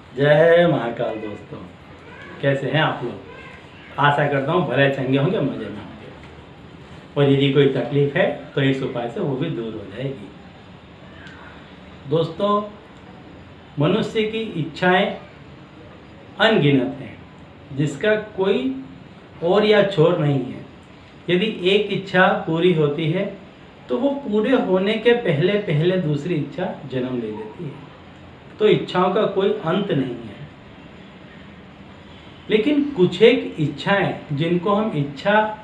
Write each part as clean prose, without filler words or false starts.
जय महाकाल दोस्तों, कैसे हैं आप लोग। आशा करता हूँ भले चंगे होंगे, मजे में होंगे, और यदि कोई तकलीफ है तो इस उपाय से वो भी दूर हो जाएगी। दोस्तों, मनुष्य की इच्छाएं अनगिनत हैं, जिसका कोई और या छोर नहीं है। यदि एक इच्छा पूरी होती है तो वो पूरे होने के पहले पहले दूसरी इच्छा जन्म ले लेती है। तो इच्छाओं का कोई अंत नहीं है। लेकिन कुछ एक इच्छाएं जिनको हम इच्छा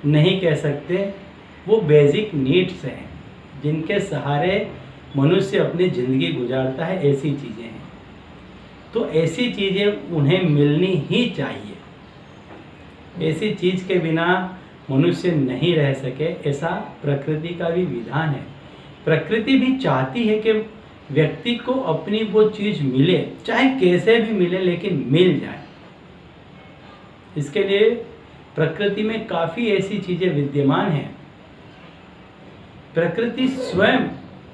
नहीं कह सकते, वो बेसिक नीड्स हैं, जिनके सहारे मनुष्य अपनी ज़िंदगी गुजारता है। ऐसी चीज़ें हैं, तो ऐसी चीज़ें उन्हें मिलनी ही चाहिए। ऐसी चीज़ के बिना मनुष्य नहीं रह सके, ऐसा प्रकृति का भी विधान है। प्रकृति भी चाहती है कि व्यक्ति को अपनी वो चीज़ मिले, चाहे कैसे भी मिले, लेकिन मिल जाए। इसके लिए प्रकृति में काफ़ी ऐसी चीज़ें विद्यमान हैं। प्रकृति स्वयं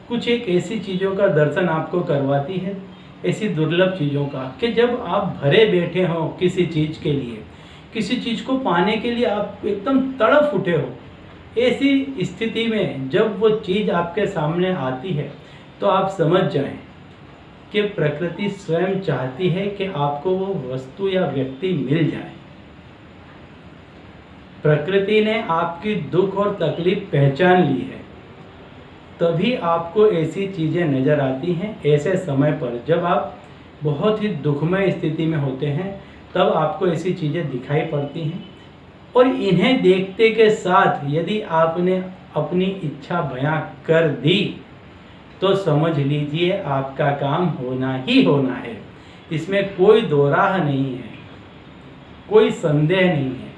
कुछ एक ऐसी चीज़ों का दर्शन आपको करवाती है, ऐसी दुर्लभ चीज़ों का, कि जब आप भरे बैठे हो किसी चीज़ के लिए, किसी चीज़ को पाने के लिए आप एकदम तड़फ उठे हो, ऐसी स्थिति में जब वो चीज़ आपके सामने आती है तो आप समझ जाएं कि प्रकृति स्वयं चाहती है कि आपको वो वस्तु या व्यक्ति मिल जाए। प्रकृति ने आपकी दुख और तकलीफ पहचान ली है, तभी आपको ऐसी चीज़ें नज़र आती हैं। ऐसे समय पर जब आप बहुत ही दुखमय स्थिति में होते हैं, तब आपको ऐसी चीज़ें दिखाई पड़ती हैं। और इन्हें देखते के साथ यदि आपने अपनी इच्छा बयां कर दी तो समझ लीजिए आपका काम होना ही होना है। इसमें कोई दो राह नहीं है, कोई संदेह नहीं है।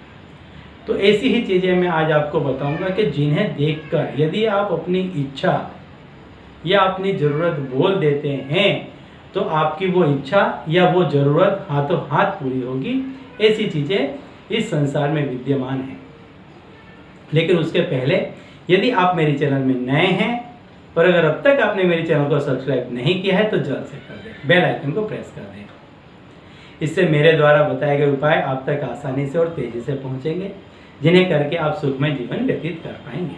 तो ऐसी ही चीज़ें मैं आज आपको बताऊंगा कि जिन्हें देखकर यदि आप अपनी इच्छा या अपनी ज़रूरत बोल देते हैं तो आपकी वो इच्छा या वो ज़रूरत हाथों हाथ पूरी होगी। ऐसी चीज़ें इस संसार में विद्यमान हैं। लेकिन उसके पहले यदि आप मेरे चैनल में नए हैं और अगर अब तक आपने मेरे चैनल को सब्सक्राइब नहीं किया है तो जल्द से कर दें, बेल आइकन को प्रेस कर दें। इससे मेरे द्वारा बताए गए उपाय आप तक आसानी से और तेज़ी से पहुंचेंगे, जिन्हें करके आप सुखमय जीवन व्यतीत कर पाएंगे।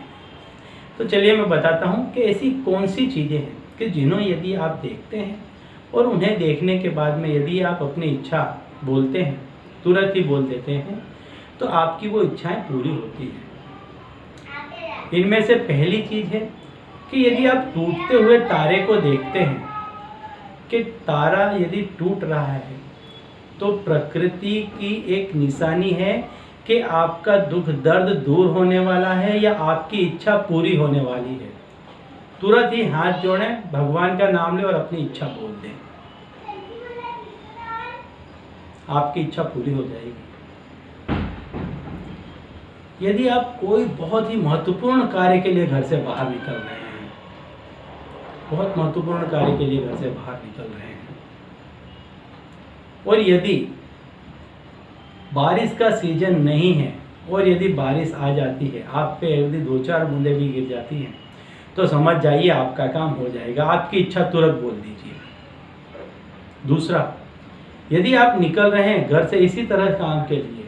तो चलिए मैं बताता हूँ कि ऐसी कौन सी चीज़ें हैं कि जिन्हें यदि आप देखते हैं और उन्हें देखने के बाद में यदि आप अपनी इच्छा बोलते हैं, तुरंत ही बोल देते हैं, तो आपकी वो इच्छाएं पूरी होती हैं। इनमें से पहली चीज़ है कि यदि आप टूटते हुए तारे को देखते हैं कि तारा यदि टूट रहा है तो प्रकृति की एक निशानी है कि आपका दुख दर्द दूर होने वाला है या आपकी इच्छा पूरी होने वाली है। तुरंत ही हाथ जोड़ें, भगवान का नाम लें और अपनी इच्छा बोल दें, आपकी इच्छा पूरी हो जाएगी। यदि आप कोई बहुत ही महत्वपूर्ण कार्य के लिए घर से बाहर निकल रहे हैं, बहुत महत्वपूर्ण कार्य के लिए घर से बाहर निकल रहे हैं, और यदि बारिश का सीजन नहीं है और यदि बारिश आ जाती है, आप पे यदि 2-4 बूंदें भी गिर जाती हैं, तो समझ जाइए आपका काम हो जाएगा। आपकी इच्छा तुरंत बोल दीजिए। दूसरा, यदि आप निकल रहे हैं घर से इसी तरह काम के लिए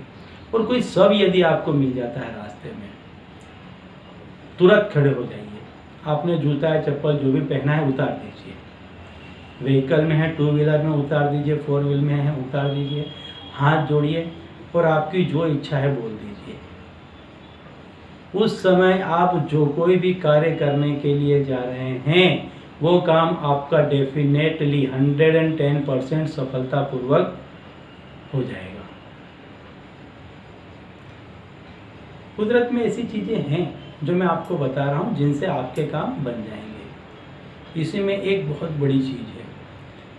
और कोई शव यदि आपको मिल जाता है रास्ते में, तुरंत खड़े हो जाइए। आपने जूता या चप्पल जो भी पहना है उतार दीजिए। व्हीकल में है, 2 व्हीलर में उतार दीजिए, 4 व्हीलर में है उतार दीजिए। हाथ जोड़िए और आपकी जो इच्छा है बोल दीजिए। उस समय आप जो कोई भी कार्य करने के लिए जा रहे हैं, वो काम आपका डेफिनेटली 110% सफलतापूर्वक हो जाएगा। कुदरत में ऐसी चीज़ें हैं जो मैं आपको बता रहा हूँ, जिनसे आपके काम बन जाएंगे। इसी में एक बहुत बड़ी चीज़ है,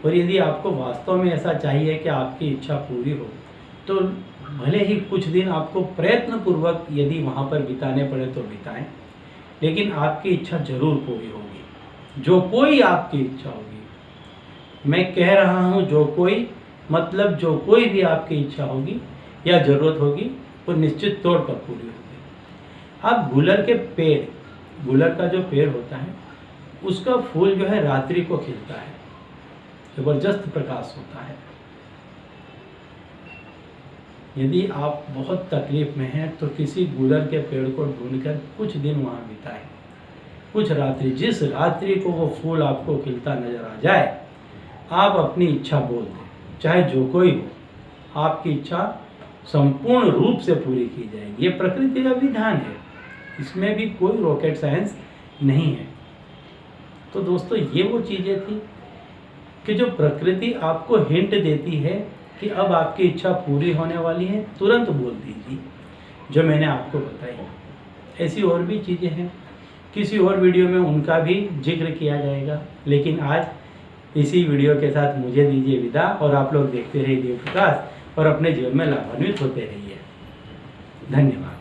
और यदि आपको वास्तव में ऐसा चाहिए कि आपकी इच्छा पूरी हो, तो भले ही कुछ दिन आपको प्रयत्नपूर्वक यदि वहाँ पर बिताने पड़े तो बिताएं, लेकिन आपकी इच्छा जरूर पूरी होगी। जो कोई आपकी इच्छा होगी, मैं कह रहा हूँ जो कोई, मतलब जो कोई भी आपकी इच्छा होगी या ज़रूरत होगी, वो निश्चित तौर पर पूरी होगी। आप गुलर के पेड़, गुलर का जो पेड़ होता है, उसका फूल जो है रात्रि को खिलता है, जबरदस्त प्रकाश होता है। यदि आप बहुत तकलीफ में हैं तो किसी गुलर के पेड़ को ढूंढकर कुछ दिन वहाँ बिताएं, कुछ रात्रि। जिस रात्रि को वो फूल आपको खिलता नजर आ जाए, आप अपनी इच्छा बोल दें, चाहे जो कोई हो, आपकी इच्छा संपूर्ण रूप से पूरी की जाएगी। ये प्रकृति का विधान है, इसमें भी कोई रॉकेट साइंस नहीं है। तो दोस्तों, ये वो चीज़ें थी कि जो प्रकृति आपको हिंट देती है कि अब आपकी इच्छा पूरी होने वाली है, तुरंत बोल दीजिए, जो मैंने आपको बताई। ऐसी और भी चीज़ें हैं, किसी और वीडियो में उनका भी जिक्र किया जाएगा। लेकिन आज इसी वीडियो के साथ मुझे दीजिए विदा, और आप लोग देखते रहिए देव प्रकाश और अपने जीवन में लाभान्वित होते रहिए। धन्यवाद।